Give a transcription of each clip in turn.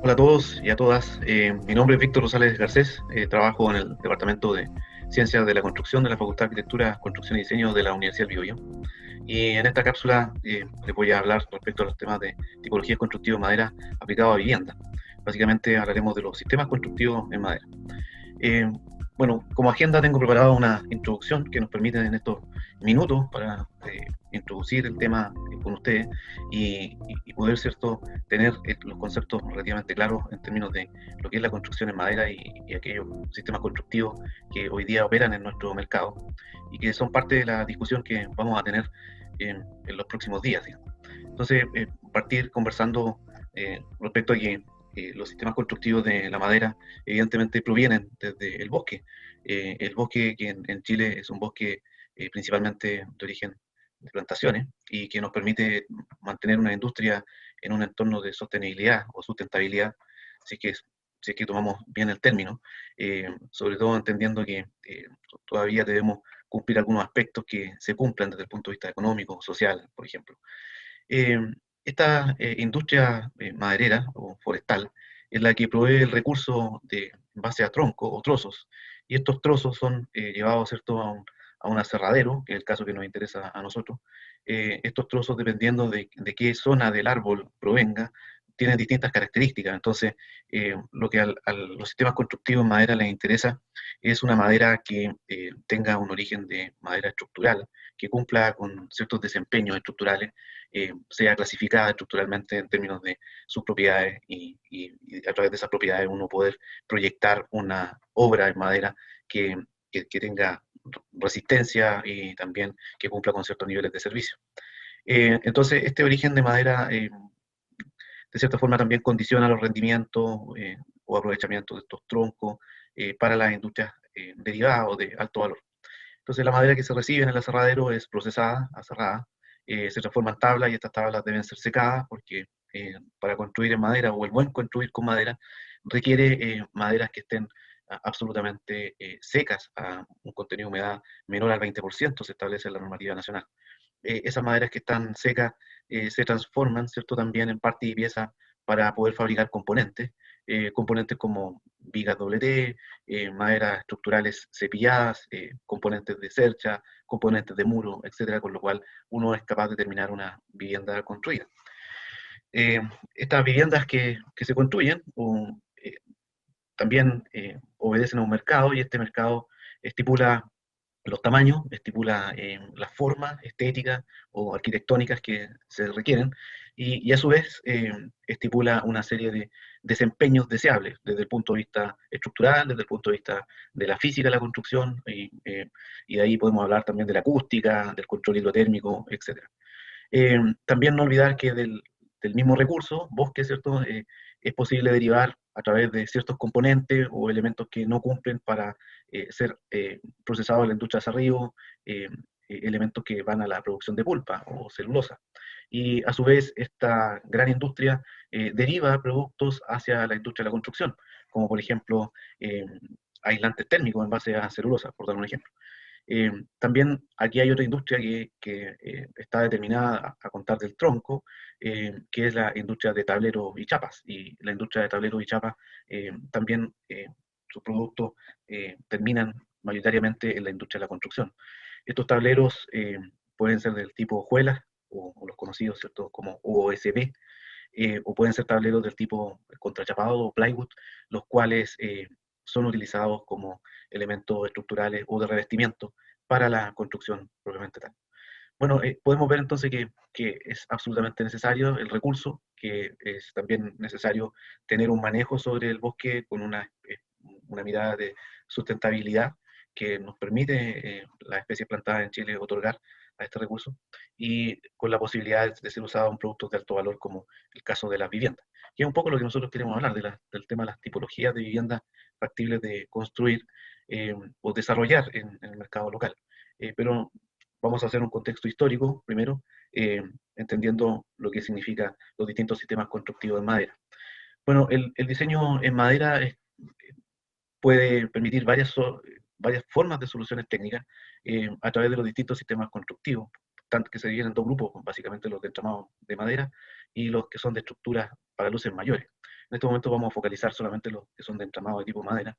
Hola a todos y a todas. Mi nombre es Víctor Rosales Garcés. Trabajo en el Departamento de Ciencias de la Construcción de la Facultad de Arquitectura, Construcción y Diseño de la Universidad del Biobío. Y en esta cápsula les voy a hablar respecto a los temas de tipología constructiva en madera aplicado a vivienda. Básicamente hablaremos de los sistemas constructivos en madera. Eh, bueno, como agenda tengo preparada una introducción que nos permite en estos minutos para introducir el tema con ustedes y poder, ¿cierto?, tener los conceptos relativamente claros en términos de lo que es la construcción en madera y aquellos sistemas constructivos que hoy día operan en nuestro mercado y que son parte de la discusión que vamos a tener en los próximos días, digamos. Entonces, partir conversando respecto a que los sistemas constructivos de la madera evidentemente provienen desde el bosque que en Chile es un bosque principalmente de origen de plantaciones y que nos permite mantener una industria en un entorno de sostenibilidad o sustentabilidad, si es que, si es que tomamos bien el término, sobre todo entendiendo que todavía debemos cumplir algunos aspectos que se cumplan desde el punto de vista económico, social, por ejemplo. Eh, Esta industria maderera o forestal es la que provee el recurso en base a tronco o trozos, y estos trozos son llevados, ¿cierto?, a un aserradero, que es el caso que nos interesa a nosotros. Estos trozos, dependiendo de qué zona del árbol provenga, tienen distintas características. Entonces, lo que a los sistemas constructivos en madera les interesa es una madera que tenga un origen de madera estructural, que cumpla con ciertos desempeños estructurales, sea clasificada estructuralmente en términos de sus propiedades y a través de esas propiedades uno poder proyectar una obra en madera que tenga resistencia y también que cumpla con ciertos niveles de servicio. Entonces, este origen de madera, de cierta forma, también condiciona los rendimientos o aprovechamiento de estos troncos para las industrias derivadas o de alto valor. Entonces, la madera que se recibe en el aserradero es procesada, aserrada, se transforma en tablas y estas tablas deben ser secadas porque para construir en madera o el buen construir con madera requiere maderas que estén absolutamente secas, a un contenido de humedad menor al 20%, se establece en la normativa nacional. Esas maderas que están secas se transforman, ¿cierto?, también en parte y pieza para poder fabricar componentes como vigas doble T, maderas estructurales cepilladas, componentes de cercha, componentes de muro, etcétera, con lo cual uno es capaz de terminar una vivienda construida. Eh, Estas viviendas que se construyen también obedecen a un mercado y este mercado estipula los tamaños, estipula las formas estéticas o arquitectónicas que se requieren y a su vez estipula una serie de desempeños deseables desde el punto de vista estructural, desde el punto de vista de la física de la construcción y de ahí podemos hablar también de la acústica, del control hidrotérmico, etc. También no olvidar que del mismo recurso, bosque, ¿cierto? Es posible derivar a través de ciertos componentes o elementos que no cumplen para ser procesados en la industria de aserrío, elementos que van a la producción de pulpa o celulosa. Y a su vez, esta gran industria deriva productos hacia la industria de la construcción, como por ejemplo aislantes térmicos en base a celulosa, por dar un ejemplo. También aquí hay otra industria que está determinada a contar del tronco, que es la industria de tableros y chapas. Y la industria de tableros y chapas también sus productos terminan mayoritariamente en la industria de la construcción. Estos tableros pueden ser del tipo hojuelas o los conocidos, ¿cierto?, como OSB, o pueden ser tableros del tipo contrachapado o plywood, los cuales son utilizados como elementos estructurales o de revestimiento para la construcción propiamente tal. Bueno, podemos ver entonces que es absolutamente necesario el recurso, que es también necesario tener un manejo sobre el bosque con una mirada de sustentabilidad que nos permite las especies plantadas en Chile otorgar a este recurso y con la posibilidad de ser usado en productos de alto valor como el caso de las viviendas. Y es un poco lo que nosotros queremos hablar del tema de las tipologías de viviendas factibles de construir o desarrollar en el mercado local. Pero vamos a hacer un contexto histórico primero, entendiendo lo que significa los distintos sistemas constructivos en madera. Bueno, el diseño en madera puede permitir varias formas de soluciones técnicas a través de los distintos sistemas constructivos, tanto que se dividen en dos grupos, básicamente los de entramado de madera y los que son de estructuras para luces mayores. En este momento vamos a focalizar solamente los que son de entramado de tipo madera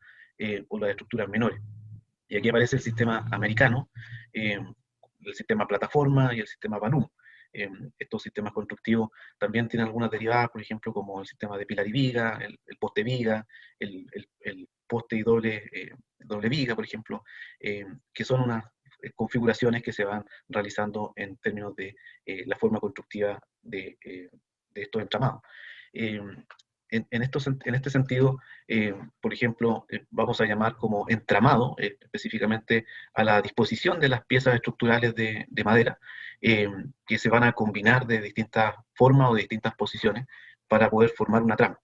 o las estructuras menores. Y aquí aparece el sistema americano, el sistema plataforma y el sistema Balloon. Estos sistemas constructivos también tienen algunas derivadas, por ejemplo, como el sistema de pilar y viga, el poste viga, el poste y doble viga, por ejemplo, que son unas configuraciones que se van realizando en términos de la forma constructiva de estos entramados. Eh, en este sentido, por ejemplo, vamos a llamar como entramado específicamente a la disposición de las piezas estructurales de madera que se van a combinar de distintas formas o de distintas posiciones para poder formar una trama.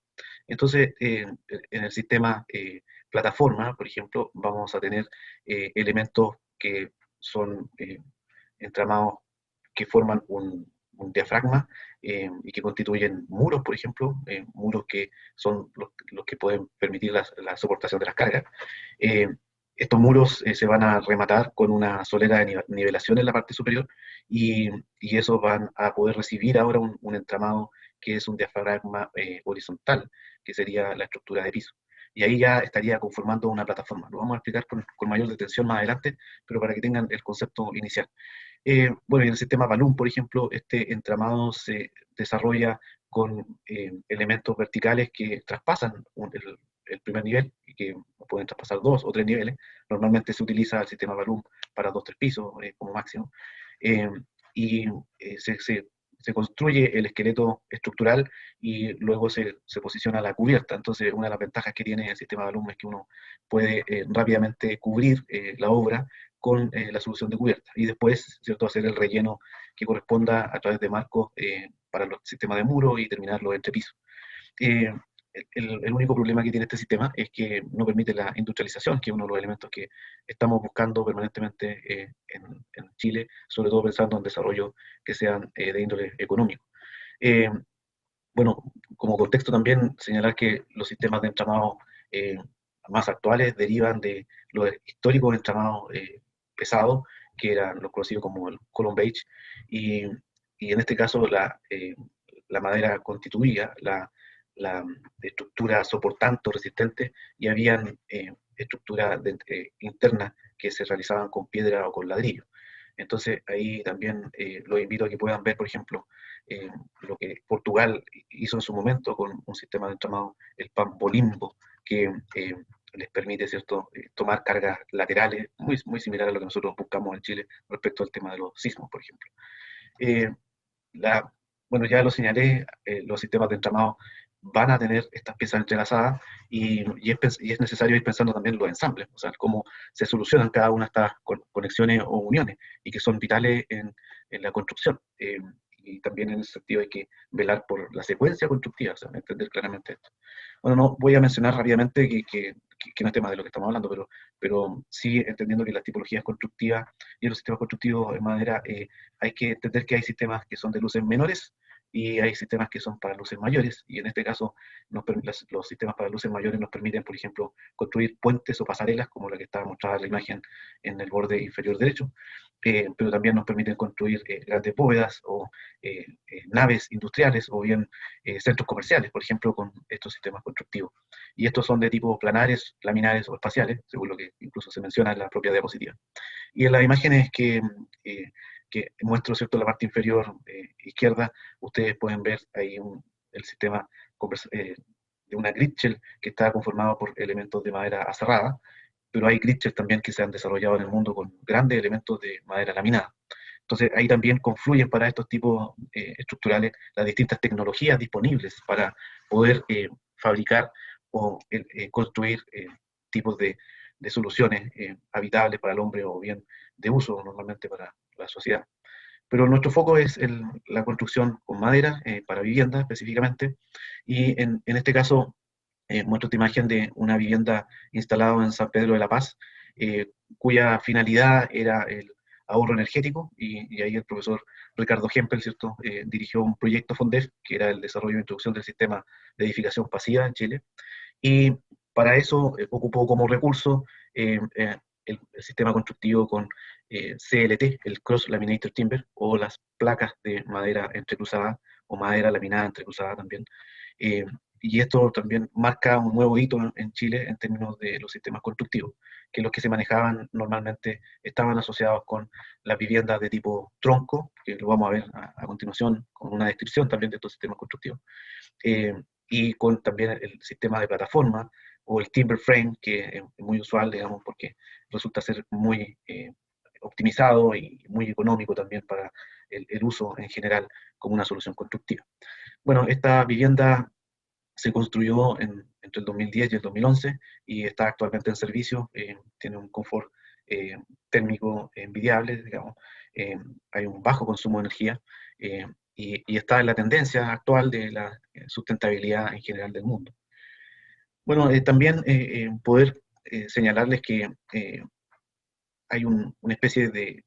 Entonces, en el sistema plataforma, por ejemplo, vamos a tener elementos que son entramados que forman un diafragma y que constituyen muros, por ejemplo, muros que son los que pueden permitir la soportación de las cargas. Eh, Estos muros se van a rematar con una solera de nivelación en la parte superior y esos van a poder recibir ahora un entramado que es un diafragma horizontal, que sería la estructura de piso. Y ahí ya estaría conformando una plataforma. Lo vamos a explicar con mayor detención más adelante, pero para que tengan el concepto inicial. Bueno, en el sistema Balloon, por ejemplo, este entramado se desarrolla con elementos verticales que traspasan el primer nivel y que pueden traspasar 2 o 3 niveles. Normalmente se utiliza el sistema Balloon para 2 o 3 pisos como máximo. Eh, y se construye el esqueleto estructural y luego se posiciona la cubierta. Entonces, una de las ventajas que tiene el sistema Balloon es que uno puede rápidamente cubrir la obra con la solución de cubierta y después, ¿cierto?, hacer el relleno que corresponda a través de marcos para los sistemas de muro y terminarlo entre pisos. Eh, el único problema que tiene este sistema es que no permite la industrialización, que es uno de los elementos que estamos buscando permanentemente en Chile, sobre todo pensando en desarrollos que sean de índole económico. Eh, bueno, como contexto también señalar que los sistemas de entramado eh, más actuales derivan de los históricos entramados pesados, que eran los conocidos como el column beige, y, y en este caso la madera constituía la estructura soportante o resistente, y habían estructuras internas que se realizaban con piedra o con ladrillo. Entonces ahí también los invito a que puedan ver, por ejemplo, eh, lo que Portugal hizo en su momento con un sistema de entramado, el Pambolimbo, que les permite, ¿cierto?, tomar cargas laterales, muy similar a lo que nosotros buscamos en Chile respecto al tema de los sismos, por ejemplo. Eh, la, bueno, ya lo señalé, los sistemas de entramado van a tener estas piezas entrelazadas y es necesario ir pensando también los ensambles, o sea, cómo se solucionan cada una de estas conexiones o uniones y que son vitales en la construcción. Y también en ese sentido hay que velar por la secuencia constructiva, o sea, entender claramente esto. Bueno, no voy a mencionar rápidamente que no es tema de lo que estamos hablando, pero sí entendiendo que las tipologías constructivas y los sistemas constructivos de madera hay que entender que hay sistemas que son de luces menores y hay sistemas que son para luces mayores, y en este caso los sistemas para luces mayores nos permiten, por ejemplo, construir puentes o pasarelas, como la que está mostrada en la imagen en el borde inferior derecho, pero también nos permiten construir grandes bóvedas o naves industriales o bien centros comerciales, por ejemplo, con estos sistemas constructivos. Y estos son de tipo planares, laminares o espaciales, según lo que incluso se menciona en la propia diapositiva. Y en las imágenes que muestro, ¿cierto?, la parte inferior izquierda, ustedes pueden ver ahí el sistema de una grid shell que está conformado por elementos de madera aserrada, pero hay grid shells también que se han desarrollado en el mundo con grandes elementos de madera laminada. Entonces ahí también confluyen para estos tipos estructurales las distintas tecnologías disponibles para poder fabricar o construir tipos de soluciones habitables para el hombre o bien de uso normalmente para la sociedad. Pero nuestro foco es la construcción con madera para vivienda específicamente, y en este caso muestro esta imagen de una vivienda instalada en San Pedro de la Paz, cuya finalidad era el ahorro energético, y ahí el profesor Ricardo Hempel, ¿cierto?, dirigió un proyecto FONDEF, que era el desarrollo e introducción del sistema de edificación pasiva en Chile, y para eso ocupó como recurso el sistema constructivo con CLT, el Cross Laminated Timber, o las placas de madera entrecruzada, o madera laminada entrecruzada también, eh, y esto también marca un nuevo hito en Chile en términos de los sistemas constructivos, que los que se manejaban normalmente estaban asociados con las viviendas de tipo tronco, que lo vamos a ver a continuación con una descripción también de estos sistemas constructivos, eh, y con también el sistema de plataforma o el timber frame, que es muy usual, digamos, porque resulta ser muy optimizado y muy económico también para el uso en general como una solución constructiva. Bueno, esta vivienda se construyó entre el 2010 y el 2011 y está actualmente en servicio, tiene un confort eh, térmico envidiable, digamos, eh, hay un bajo consumo de energía eh, y está en la tendencia actual de la sustentabilidad en general del mundo. Bueno, también poder señalarles que hay una especie de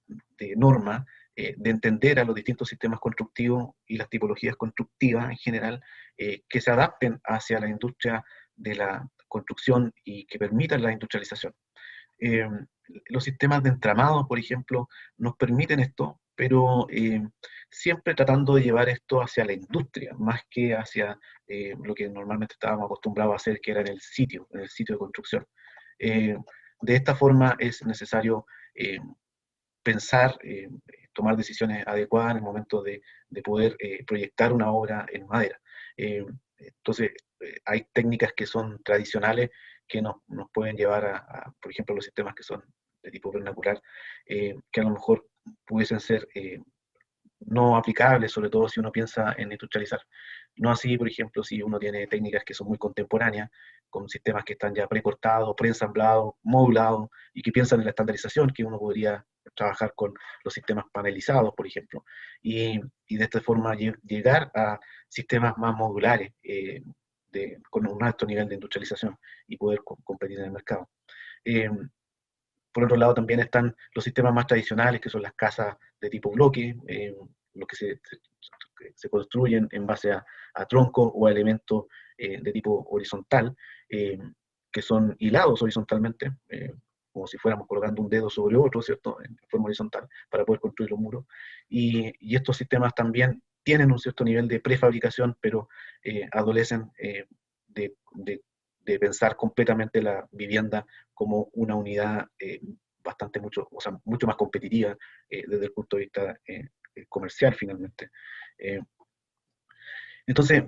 norma de entender a los distintos sistemas constructivos y las tipologías constructivas en general que se adapten hacia la industria de la construcción y que permitan la industrialización. Eh, los sistemas de entramado, por ejemplo, nos permiten esto, pero siempre tratando de llevar esto hacia la industria, más que hacia lo que normalmente estábamos acostumbrados a hacer, que era en el sitio de construcción. Eh, de esta forma es necesario eh, pensar, tomar decisiones adecuadas en el momento de poder proyectar una obra en madera. Entonces, hay técnicas que son tradicionales que nos pueden llevar por ejemplo, los sistemas que son de tipo vernacular, que a lo mejor pudiesen ser no aplicables, sobre todo si uno piensa en industrializar. No así, por ejemplo, si uno tiene técnicas que son muy contemporáneas, con sistemas que están ya precortados, preensamblados, modulados, y que piensan en la estandarización, que uno podría trabajar con los sistemas panelizados, por ejemplo, y de esta forma llegar a sistemas más modulares, con un alto nivel de industrialización y poder competir en el mercado. Eh, por otro lado, también están los sistemas más tradicionales, que son las casas de tipo bloque, los que se construyen en base a troncos o a elementos de tipo horizontal, eh, que son hilados horizontalmente, como si fuéramos colocando un dedo sobre otro, ¿cierto?, en forma horizontal, para poder construir los muros. Y estos sistemas también tienen un cierto nivel de prefabricación, pero adolecen de pensar completamente la vivienda como una unidad bastante o sea, mucho más competitiva desde el punto de vista comercial finalmente. Eh, entonces,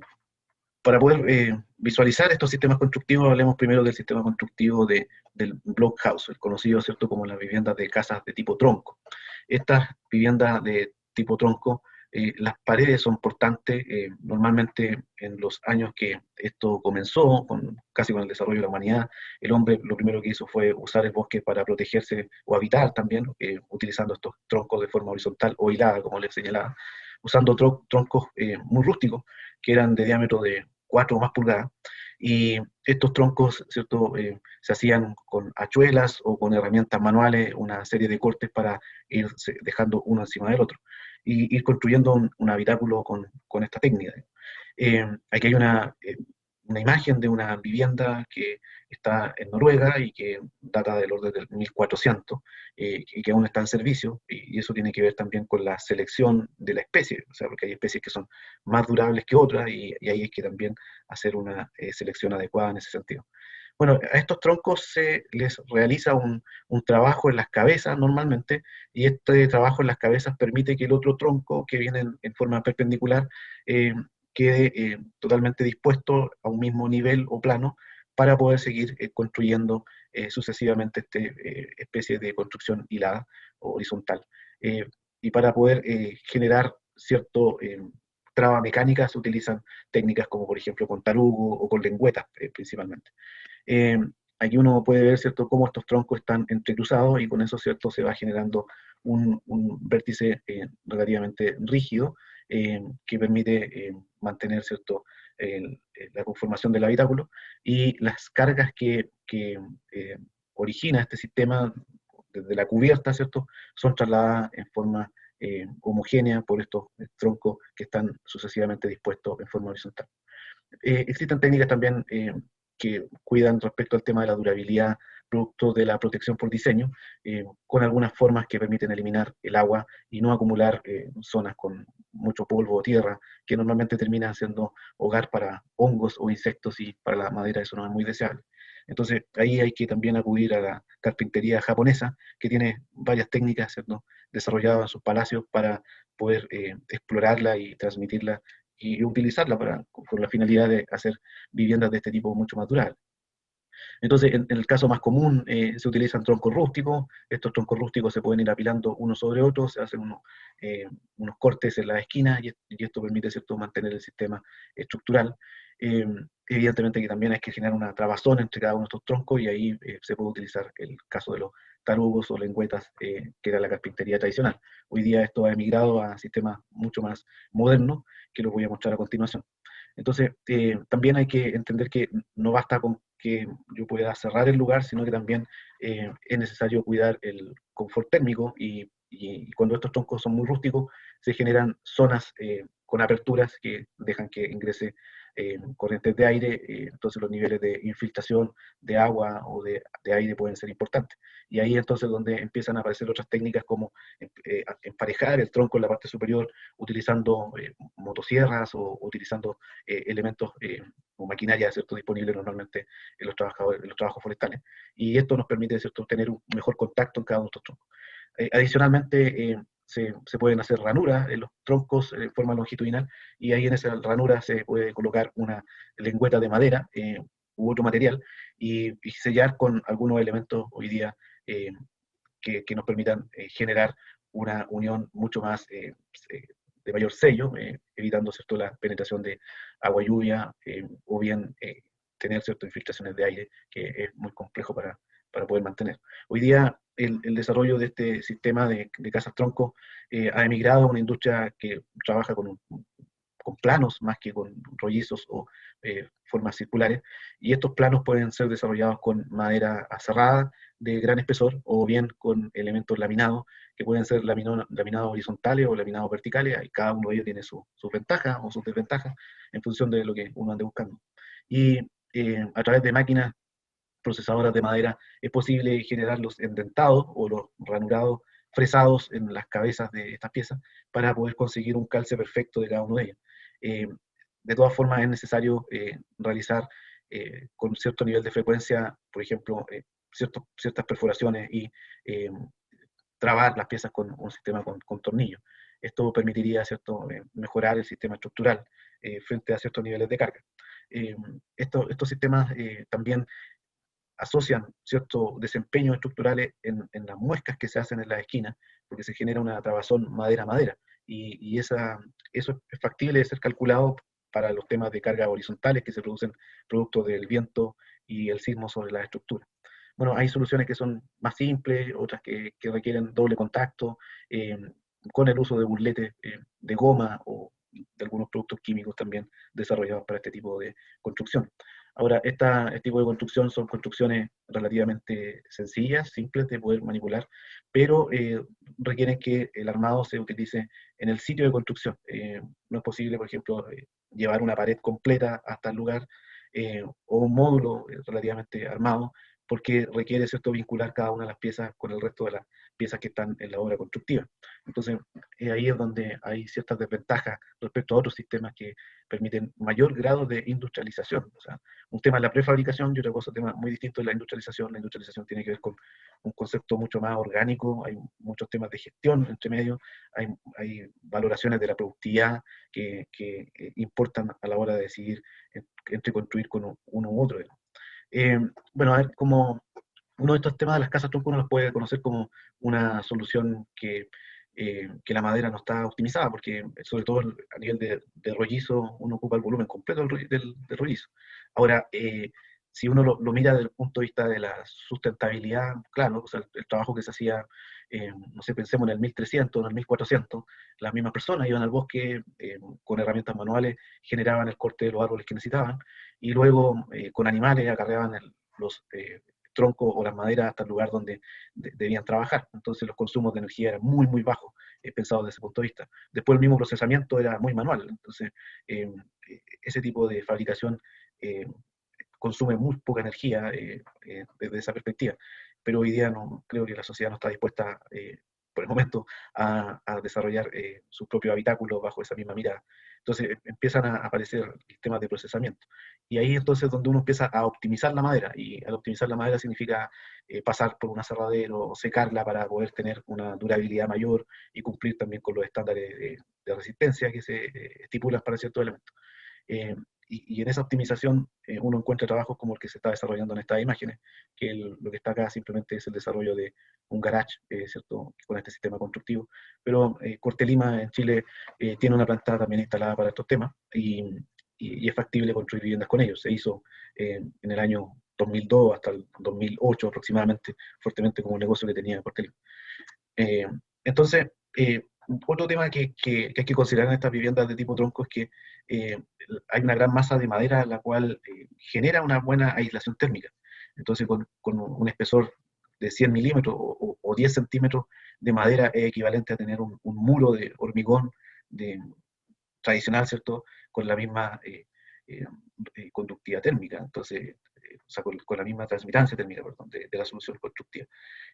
para poder visualizar estos sistemas constructivos, hablemos primero del sistema constructivo del block house, el conocido, ¿cierto?, como las viviendas de casas de tipo tronco. Estas viviendas de tipo tronco, las paredes son portantes, normalmente en los años que esto comenzó, casi con el desarrollo de la humanidad, el hombre lo primero que hizo fue usar el bosque para protegerse o habitar también, utilizando estos troncos de forma horizontal o hilada, como les señalaba, usando troncos muy rústicos, que eran de diámetro de 4 o más pulgadas, y estos troncos, ¿cierto?, se hacían con hachuelas o con herramientas manuales, una serie de cortes para ir dejando uno encima del otro, y ir construyendo un habitáculo con esta técnica. Aquí hay una imagen de una vivienda que está en Noruega y que data del orden del 1400 y que aún está en servicio, y eso tiene que ver también con la selección de la especie, o sea, porque hay especies que son más durables que otras y ahí hay que también hacer una selección adecuada en ese sentido. Bueno, a estos troncos se les realiza un trabajo en las cabezas normalmente, y este trabajo en las cabezas permite que el otro tronco que viene en forma perpendicular quede totalmente dispuesto a un mismo nivel o plano para poder seguir construyendo sucesivamente esta especie de construcción hilada o horizontal. Eh, y para poder generar cierto traba mecánica se utilizan técnicas como por ejemplo con tarugo o con lengüetas principalmente. Eh, aquí uno puede ver, ¿cierto?, cómo estos troncos están entrecruzados y con eso, ¿cierto?, se va generando un vértice relativamente rígido que permite mantener, ¿cierto?, la conformación del habitáculo, y las cargas que origina este sistema desde la cubierta, ¿cierto?, son trasladadas en forma homogénea por estos troncos que están sucesivamente dispuestos en forma horizontal. Existen técnicas también que cuidan respecto al tema de la durabilidad producto de la protección por diseño, con algunas formas que permiten eliminar el agua y no acumular zonas con mucho polvo o tierra, que normalmente terminan siendo hogar para hongos o insectos, y para la madera eso no es muy deseable. Entonces ahí hay que también acudir a la carpintería japonesa, que tiene varias técnicas, ¿cierto?, desarrolladas en sus palacios para poder explorarla y transmitirla y utilizarla con la finalidad de hacer viviendas de este tipo mucho más durables. Entonces, en el caso más común, se utilizan troncos rústicos. Estos troncos rústicos se pueden ir apilando uno sobre otro, se hacen unos cortes en la esquina, y esto permite, ¿cierto?, mantener el sistema estructural. Eh, Evidentemente que también hay que generar una trabazón entre cada uno de estos troncos, y ahí se puede utilizar el caso de los tarugos o lengüetas, que era la carpintería tradicional. Hoy día esto ha emigrado a sistemas mucho más modernos, que los voy a mostrar a continuación. Entonces, también hay que entender que no basta con que yo pueda cerrar el lugar, sino que también es necesario cuidar el confort térmico, y cuando estos troncos son muy rústicos, se generan zonas con aperturas que dejan que ingrese corrientes de aire, entonces los niveles de infiltración de agua o de aire pueden ser importantes. Y ahí entonces donde empiezan a aparecer otras técnicas, como emparejar el tronco en la parte superior utilizando motosierras, o utilizando elementos o maquinaria, ¿cierto?, disponible normalmente en los trabajos forestales. Y esto nos permite, ¿cierto?, tener un mejor contacto en cada uno de estos troncos. Adicionalmente, se pueden hacer ranuras en los troncos en forma longitudinal, y ahí en esa ranura se puede colocar una lengüeta de madera u otro material, y sellar con algunos elementos hoy día eh, que nos permitan generar una unión mucho más de mayor sello, evitando, ¿cierto?, la penetración de agua, lluvia, o bien tener, ¿cierto?, infiltraciones de aire, que es muy complejo para poder mantener. Hoy día el desarrollo de este sistema de casas tronco ha emigrado a una industria que trabaja con planos más que con rollizos o formas circulares, y estos planos pueden ser desarrollados con madera aserrada de gran espesor, o bien con elementos laminados, que pueden ser laminados horizontales o laminados verticales, y cada uno de ellos tiene sus ventajas o sus desventajas en función de lo que uno ande buscando. Y a través de máquinas procesadoras de madera es posible generar los endentados o los ranurados fresados en las cabezas de estas piezas, para poder conseguir un calce perfecto de cada uno de ellos. Eh, de todas formas, es necesario realizar con cierto nivel de frecuencia, por ejemplo, ciertas perforaciones, y eh, trabar las piezas con un sistema con tornillos. Esto permitiría, ¿cierto?, mejorar el sistema estructural frente a ciertos niveles de carga. Estos sistemas también asocian ciertos desempeños estructurales en las muescas que se hacen en las esquinas, porque se genera una trabazón madera-madera, y eso es factible de ser calculado para los temas de carga horizontales que se producen producto del viento y el sismo sobre la estructura. Bueno, hay soluciones que son más simples, otras que requieren doble contacto, eh, con el uso de burletes de goma, o de algunos productos químicos también desarrollados para este tipo de construcción. Ahora, este tipo de construcción son construcciones relativamente sencillas, simples de poder manipular, pero requieren que el armado se utilice en el sitio de construcción. No es posible, por ejemplo, llevar una pared completa hasta el lugar, o un módulo relativamente armado, porque requiere, ¿cierto?, vincular cada una de las piezas con el resto de las piezas que están en la obra constructiva. Entonces, ahí es donde hay ciertas desventajas respecto a otros sistemas que permiten mayor grado de industrialización. O sea, un tema es la prefabricación, y otra cosa, un tema muy distinto es la industrialización. La industrialización tiene que ver con un concepto mucho más orgánico, hay muchos temas de gestión entre medio, hay valoraciones de la productividad que importan a la hora de decidir entre construir con uno u otro. Eh, bueno, a ver, como uno de estos temas de las casas tronco uno los puede conocer como una solución que la madera no está optimizada, porque sobre todo a nivel de rollizo uno ocupa el volumen completo del rollizo. Ahora, si uno lo mira desde el punto de vista de la sustentabilidad, claro, o sea, el trabajo que se hacía, no sé, pensemos en el 1300, en el 1400, las mismas personas iban al bosque con herramientas manuales, generaban el corte de los árboles que necesitaban, y luego con animales acarreaban los troncos o las maderas hasta el lugar donde debían trabajar. Entonces los consumos de energía eran muy, muy bajos, pensados desde ese punto de vista. Después el mismo procesamiento era muy manual. Entonces, ese tipo de fabricación consume muy poca energía desde esa perspectiva, pero hoy día no, creo que la sociedad no está dispuesta por el momento a desarrollar sus propios habitáculos bajo esa misma mirada. Entonces empiezan a aparecer sistemas de procesamiento. Y ahí entonces donde uno empieza a optimizar la madera, y al optimizar la madera significa pasar por un aserradero, secarla para poder tener una durabilidad mayor y cumplir también con los estándares de resistencia que se estipulan para ciertos elementos. Eh, y en esa optimización uno encuentra trabajos como el que se está desarrollando en estas imágenes, que lo que está acá simplemente es el desarrollo de un garage, ¿cierto?, con este sistema constructivo. Pero Cortelima en Chile tiene una planta también instalada para estos temas y es factible construir viviendas con ellos. Se hizo en el año 2002 hasta el 2008 aproximadamente, fuertemente como un negocio que tenía Cortelima. Eh, entonces, otro tema que hay que considerar en estas viviendas de tipo tronco es que hay una gran masa de madera la cual genera una buena aislación térmica. Entonces, con un espesor de 100 milímetros o 10 centímetros de madera es equivalente a tener un muro de hormigón de, tradicional, ¿cierto? Con la misma eh, conductividad térmica, entonces, o sea, con la misma transmitancia térmica, perdón, de la solución constructiva.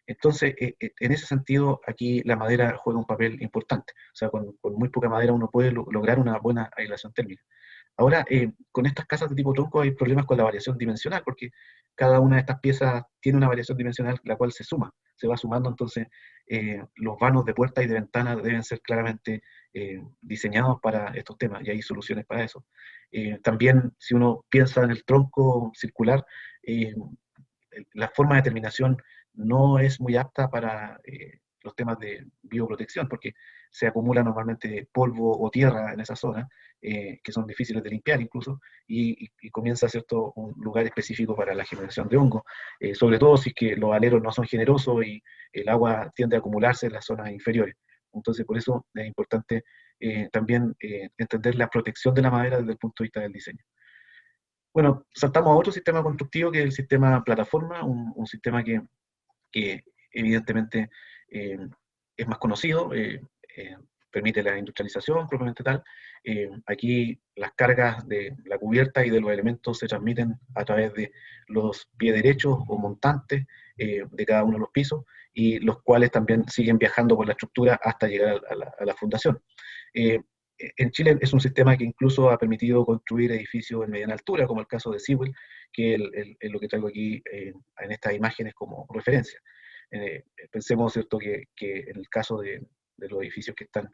Entonces, en ese sentido, aquí la madera juega un papel importante. O sea, con muy poca madera uno puede lograr una buena aislación térmica. Ahora, con estas casas de tipo tronco hay problemas con la variación dimensional, porque cada una de estas piezas tiene una variación dimensional, la cual se suma, se va sumando, entonces los vanos de puerta y de ventana deben ser claramente diseñados para estos temas, y hay soluciones para eso. También, si uno piensa en el tronco circular, eh, la forma de terminación no es muy apta para los temas de bioprotección, porque se acumula normalmente polvo o tierra en esa zona, que son difíciles de limpiar incluso, y comienza, ¿cierto?, un lugar específico para la generación de hongo, sobre todo si es que los aleros no son generosos y el agua tiende a acumularse en las zonas inferiores. Entonces, por eso es importante también entender la protección de la madera desde el punto de vista del diseño. Bueno, saltamos a otro sistema constructivo que es el sistema plataforma, un sistema que evidentemente eh, es más conocido, eh, permite la industrialización propiamente tal. Aquí las cargas de la cubierta y de los elementos se transmiten a través de los pies derechos o montantes de cada uno de los pisos, y los cuales también siguen viajando por la estructura hasta llegar a la fundación. Eh, en Chile es un sistema que incluso ha permitido construir edificios en mediana altura, como el caso de Sewell, que es lo que traigo aquí en estas imágenes como referencia. Pensemos, ¿cierto?, que en el caso de los edificios que están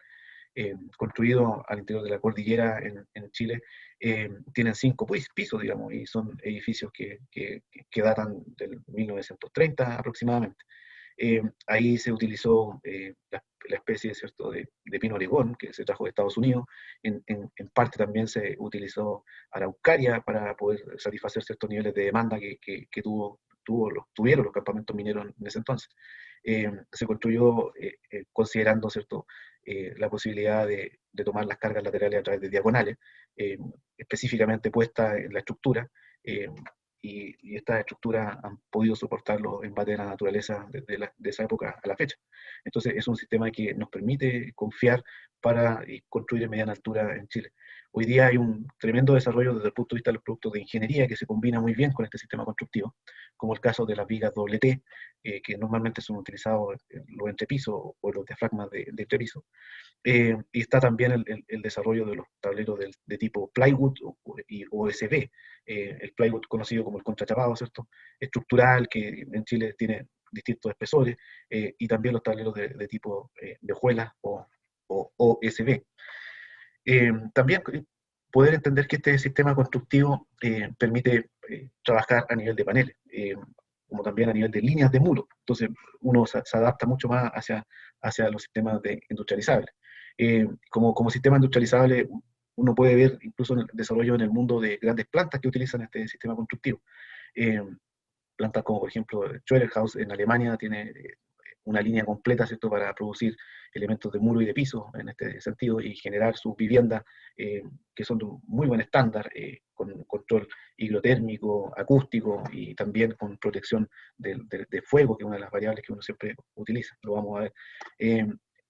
construidos al interior de la cordillera en Chile, tienen 5 pisos, digamos, y son edificios que datan del 1930 aproximadamente. Ahí se utilizó la especie, ¿cierto?, de pino oregón que se trajo de Estados Unidos. En parte también se utilizó araucaria para poder satisfacer ciertos niveles de demanda que tuvieron los campamentos mineros en ese entonces. Se construyó considerando, ¿cierto?, la posibilidad de tomar las cargas laterales a través de diagonales, específicamente puestas en la estructura, eh, y estas estructuras han podido soportar los embates de la naturaleza de esa época a la fecha. Entonces es un sistema que nos permite confiar para construir en mediana altura en Chile. Hoy día hay un tremendo desarrollo desde el punto de vista de los productos de ingeniería que se combina muy bien con este sistema constructivo, como el caso de las vigas doble T, que normalmente son utilizados en los entrepisos o los diafragmas de entrepiso. Y está también el desarrollo de los tableros de tipo plywood y OSB, el plywood conocido como el contrachapado, ¿cierto?, estructural, que en Chile tiene distintos espesores, y también los tableros de tipo de hojuelas o OSB. También poder entender que este sistema constructivo permite trabajar a nivel de paneles, como también a nivel de líneas de muro. Entonces uno se adapta mucho más hacia los sistemas industrializables. Como sistema industrializable, uno puede ver incluso el desarrollo en el mundo de grandes plantas que utilizan este sistema constructivo. Eh, Plantas como por ejemplo Schwelerhaus en Alemania tiene una línea completa, ¿cierto?, para producir elementos de muro y de piso en este sentido y generar sus viviendas que son de un muy buen estándar, con control hidrotérmico, acústico y también con protección de fuego, que es una de las variables que uno siempre utiliza. Lo vamos a ver.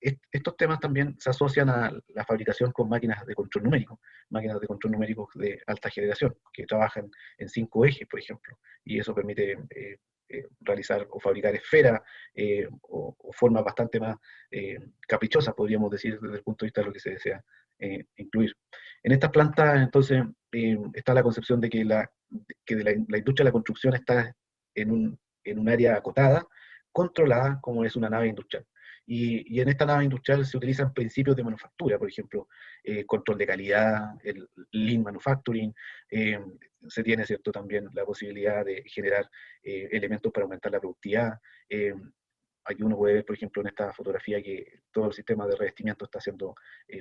estos temas también se asocian a la fabricación con máquinas de control numérico de alta generación, que trabajan en 5 ejes, por ejemplo, y eso permite realizar o fabricar esferas o formas bastante más caprichosas, podríamos decir, desde el punto de vista de lo que se desea incluir. En estas plantas, entonces, está la concepción de que la industria de la construcción está en un área acotada, controlada, como es una nave industrial. Y en esta nave industrial se utilizan principios de manufactura, por ejemplo, control de calidad, el lean manufacturing, eh, se tiene, ¿cierto?, también la posibilidad de generar elementos para aumentar la productividad. eh, Aquí uno puede ver, por ejemplo, en esta fotografía que todo el sistema de revestimiento está siendo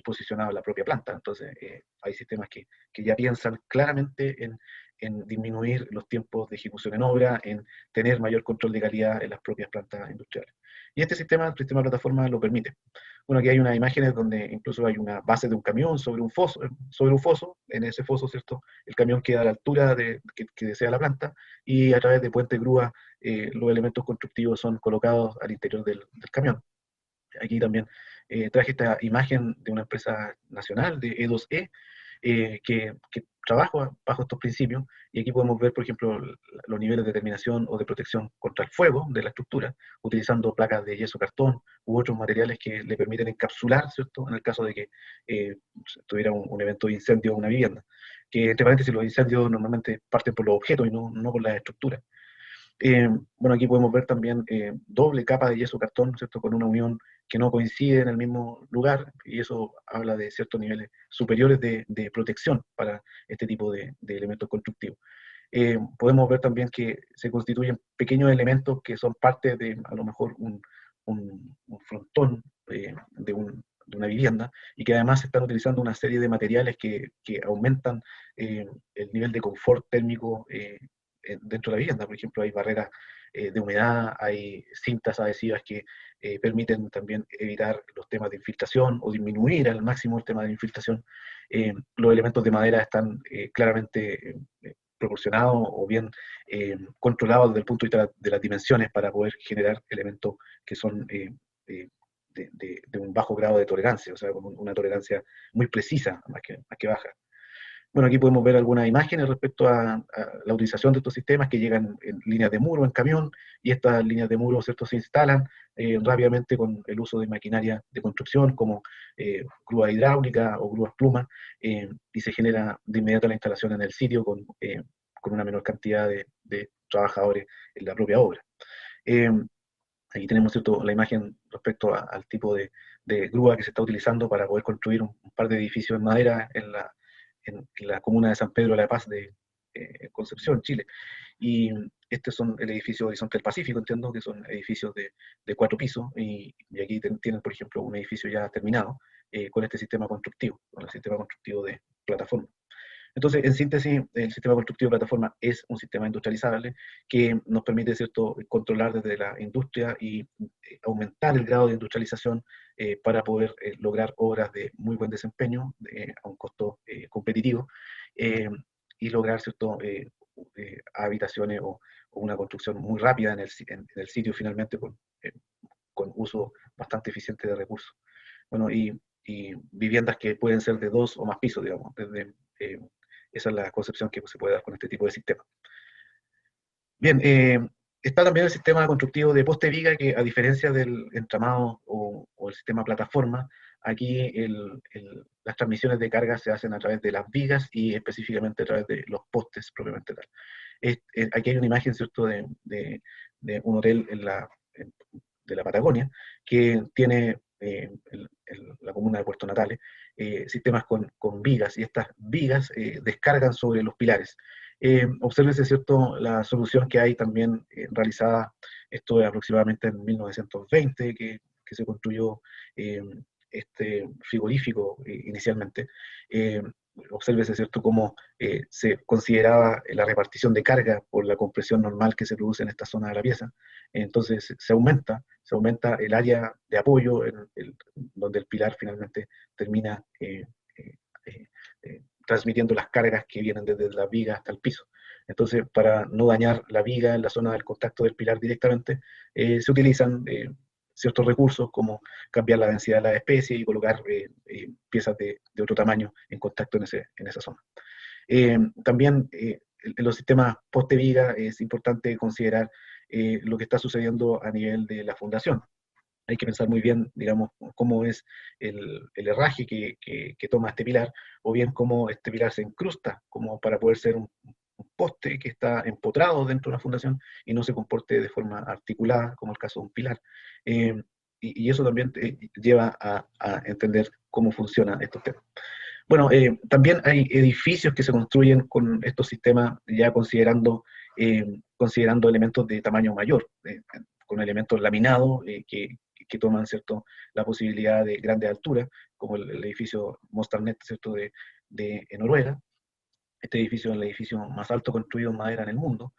posicionado en la propia planta. Entonces, hay sistemas que ya piensan claramente en disminuir los tiempos de ejecución en obra, en tener mayor control de calidad en las propias plantas industriales. Y este sistema, el sistema de plataforma, lo permite. Bueno, aquí hay unas imágenes donde incluso hay una base de un camión sobre un foso. En ese foso, ¿cierto? El camión queda a la altura que desea la planta, y a través de puente grúa los elementos constructivos son colocados al interior del camión. Aquí también traje esta imagen de una empresa nacional, de E2E, que trabaja bajo estos principios, y aquí podemos ver, por ejemplo, los niveles de terminación o de protección contra el fuego de la estructura, utilizando placas de yeso cartón u otros materiales que le permiten encapsular, ¿cierto?, en el caso de que tuviera un evento de incendio en una vivienda. Que, entre paréntesis, los incendios normalmente parten por los objetos y no por las estructuras. Bueno, aquí podemos ver también doble capa de yeso cartón, ¿cierto?, con una unión que no coincide en el mismo lugar, y eso habla de ciertos niveles superiores de protección para este tipo de elementos constructivos. Podemos ver también que se constituyen pequeños elementos que son parte de, a lo mejor, un frontón de una vivienda, y que además se están utilizando una serie de materiales que aumentan el nivel de confort térmico dentro de la vivienda. Por ejemplo, hay barreras de humedad, hay cintas adhesivas que permiten también evitar los temas de infiltración o disminuir al máximo el tema de infiltración. Los elementos de madera están claramente proporcionados o bien controlados desde el punto de vista de las dimensiones para poder generar elementos que son de un bajo grado de tolerancia, o sea, con una tolerancia muy precisa, más que baja. Bueno, aquí podemos ver algunas imágenes respecto a la utilización de estos sistemas que llegan en líneas de muro, en camión, y estas líneas de muro, ¿cierto?, se instalan rápidamente con el uso de maquinaria de construcción como grúa hidráulica o grúas plumas, y se genera de inmediato la instalación en el sitio con una menor cantidad de trabajadores en la propia obra. Eh, Aquí tenemos, ¿cierto?, la imagen respecto al tipo de grúa que se está utilizando para poder construir un par de edificios en madera en la comuna de San Pedro de la Paz de Concepción, Chile. Y estos son el edificio Horizonte del Pacífico, entiendo que son edificios de 4 pisos, y aquí tienen, por ejemplo, un edificio ya terminado con este sistema constructivo, con el sistema constructivo de plataforma. Entonces, en síntesis, el sistema constructivo de plataforma es un sistema industrializable que nos permite, ¿cierto?, controlar desde la industria y aumentar el grado de industrialización para poder lograr obras de muy buen desempeño a un costo competitivo, eh, y lograr, ¿cierto?, habitaciones o una construcción muy rápida en el sitio finalmente con uso bastante eficiente de recursos. Bueno, y viviendas que pueden ser de 2 o más pisos, digamos, esa es la concepción que se puede dar con este tipo de sistema. Bien, está también el sistema constructivo de poste viga, que a diferencia del entramado o el sistema plataforma, aquí las transmisiones de carga se hacen a través de las vigas y específicamente a través de los postes propiamente tal. Aquí hay una imagen, ¿cierto?, de un hotel de la Patagonia que tiene la comuna de Puerto Natales sistemas con vigas, y estas vigas descargan sobre los pilares. Obsérvese, ¿cierto?, la solución que hay también realizada, esto es aproximadamente en 1920, que se construyó este frigorífico inicialmente. Obsérvese, ¿cierto?, cómo se consideraba la repartición de carga por la compresión normal que se produce en esta zona de la pieza. Entonces se aumenta el área de apoyo donde el pilar finalmente termina transmitiendo las cargas que vienen desde la viga hasta el piso. Entonces, para no dañar la viga en la zona del contacto del pilar directamente, se utilizan ciertos recursos, como cambiar la densidad de la especie y colocar piezas de otro tamaño en contacto en esa zona. También en los sistemas poste-viga es importante considerar lo que está sucediendo a nivel de la fundación. Hay que pensar muy bien, digamos, cómo es el herraje que toma este pilar, o bien cómo este pilar se incrusta, como para poder ser un poste que está empotrado dentro de una fundación y no se comporte de forma articulada, como el caso de un pilar. Eh, y eso también lleva a entender cómo funcionan estos temas. Bueno, también hay edificios que se construyen con estos sistemas ya considerando elementos de tamaño mayor, con elementos laminados que toman, ¿cierto?, la posibilidad de grandes alturas, como el edificio Mostarnet, ¿cierto?, en Noruega. Este edificio es el edificio más alto construido en madera en el mundo,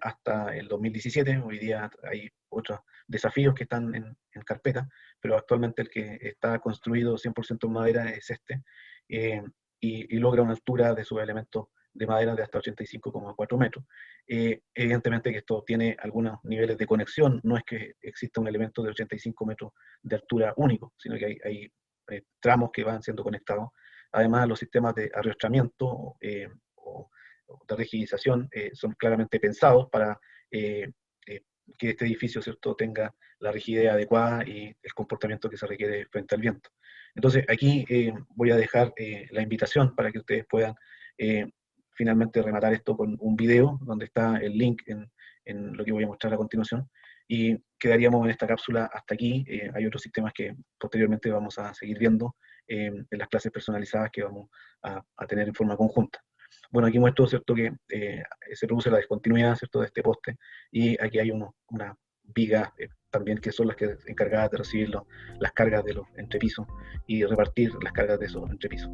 hasta el 2017. Hoy día hay otros desafíos que están en carpeta, pero actualmente el que está construido 100% en madera es este, eh, y logra una altura de sus elementos de madera de hasta 85,4 metros. Evidentemente que esto tiene algunos niveles de conexión, no es que exista un elemento de 85 metros de altura único, sino que hay tramos que van siendo conectados. Además, los sistemas de arrastramiento o de rigidización son claramente pensados para que este edificio, ¿cierto?, tenga la rigidez adecuada y el comportamiento que se requiere frente al viento. Entonces, aquí voy a dejar la invitación para que ustedes puedan finalmente rematar esto con un video donde está el link en lo que voy a mostrar a continuación, y quedaríamos en esta cápsula hasta aquí. Hay otros sistemas que posteriormente vamos a seguir viendo en las clases personalizadas que vamos a tener en forma conjunta. Bueno, aquí muestro, ¿cierto?, que se produce la discontinuidad, ¿cierto?, de este poste, y aquí hay una vigas también que son las que encargadas de recibir las cargas de los entrepisos y repartir las cargas de esos entrepisos.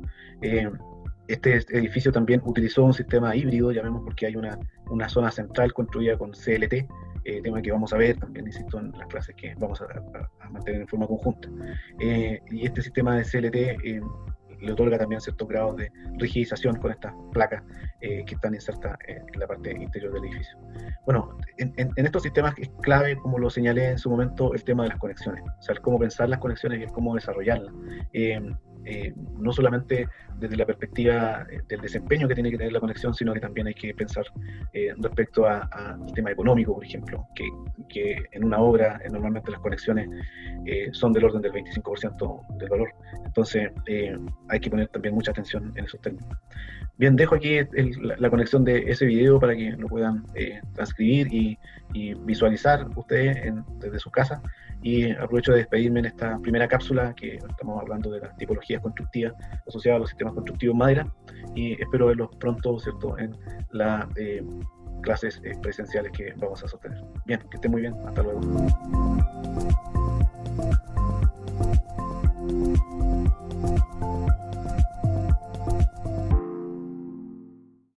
Este edificio también utilizó un sistema híbrido, llamemos, porque hay una zona central construida con CLT, tema que vamos a ver también, insisto, en las clases que vamos a mantener en forma conjunta. Y este sistema de CLT le otorga también ciertos grados de rigidización con estas placas que están insertas en la parte interior del edificio. Bueno, en estos sistemas es clave, como lo señalé en su momento, el tema de las conexiones, o sea, el cómo pensar las conexiones y el cómo desarrollarlas. No solamente desde la perspectiva del desempeño que tiene que tener la conexión, sino que también hay que pensar respecto al tema económico, por ejemplo, que en una obra normalmente las conexiones son del orden del 25% del valor. Entonces hay que poner también mucha atención en esos términos. Bien, dejo aquí la conexión de ese video para que lo puedan transcribir y visualizar ustedes desde su casa. Y aprovecho de despedirme en esta primera cápsula que estamos hablando de las tipologías constructivas asociadas a los sistemas constructivos en madera, y espero verlos pronto, ¿cierto?, en las clases presenciales que vamos a sostener. Bien, que estén muy bien, hasta luego.